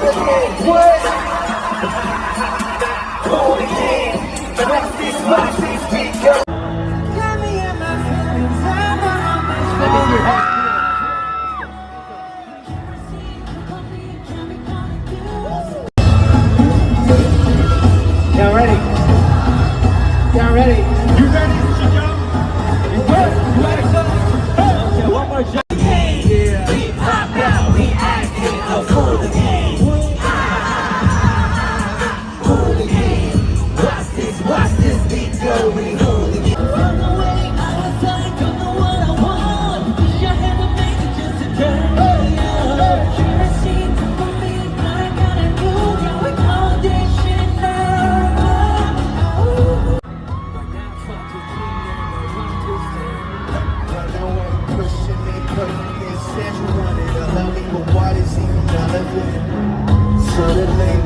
hooligan. What? Hooligan. Watch this beat go. Got me in my feelings, I'm on my Y'all ready? Y'all ready? You ready? You good? You ready, son? Okay, one more jump. Yeah. We pop out, we acting a hooligan. Hooligan. Watch this beat go, we hooligan. Run away, out of sight, don't know what I want. Wish I had to make it just to turn me on. Should've seen for me, I gotta do. Yeah, we call this shit now. Pushing me, perfect, and said you wanted to love me, but why does he relevant? So the lady